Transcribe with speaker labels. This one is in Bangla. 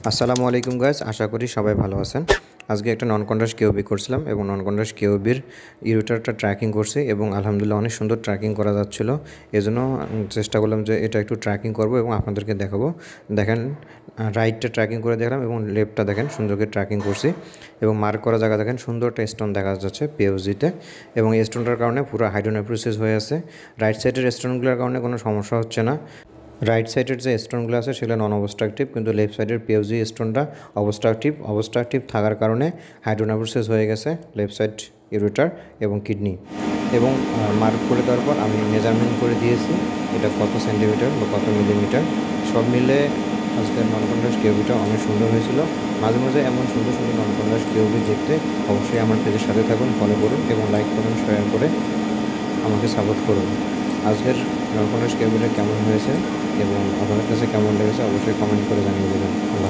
Speaker 1: আসসালামু আলাইকুম গাইস, আশা করি সবাই ভালো আছেন। আজকে একটা নন কন্ডাস কেওবি করছিলাম এবং নন কন্ডাস কেওবির ইরোটারটা ট্র্যাকিং করছি এবং আলহামদুলিল্লাহ অনেক সুন্দর ট্র্যাকিং করা যাচ্ছিল। এজন্য চেষ্টা করলাম যে এটা একটু ট্র্যাকিং করব এবং আপনাদেরকে দেখাবো। দেখেন, রাইটটা ট্র্যাকিং করে দেখলাম এবং লেফটটা দেখেন সুন্দর করে ট্র্যাকিং করছি এবং মার্ক করা জায়গা দেখেন সুন্দর একটা স্টোন দেখা যাচ্ছে পিওজিতে এবং এই স্টোনটার কারণে পুরো হাইড্রোনেফ্রোসিস হয়ে আছে। রাইট সাইডের স্টোনগুলোর কারণে কোনো সমস্যা হচ্ছে না। রাইট সাইডের যে স্টোনগুলো আছে সেগুলো নন অবস্ট্রাকটিভ, কিন্তু লেফট সাইডের পিওজি স্টোনটা অবস্ট্রাকটিভ থাকার কারণে হাইড্রোনেফ্রোসিস হয়ে গেছে লেফট সাইড ইউরেটার এবং কিডনি। এবং মার্ক করে দেওয়ার পর আমি মেজারমেন্ট করে দিয়েছি এটা কত সেন্টিমিটার বা কত মিলিমিটার। সব মিলে আজকের নন কন্ডাস কেওবিটা অনেক সুন্দর হয়েছিল। মাঝে মাঝে এমন সুন্দর সুন্দর নন কন্ডাস কেওবি দেখতে অবশ্যই আমার পেজের সাথে থাকুন, ফলো করুন এবং লাইক করুন, শেয়ার করে আমাকে সাপোর্ট করুন। আজকের নন কন্ডাস কেওবিটা কেমন হয়েছে এবং আপনাদের কাছে কেমন লেগেছে অবশ্যই কমেন্ট করে জানিয়ে দেবেন। আল্লাহ।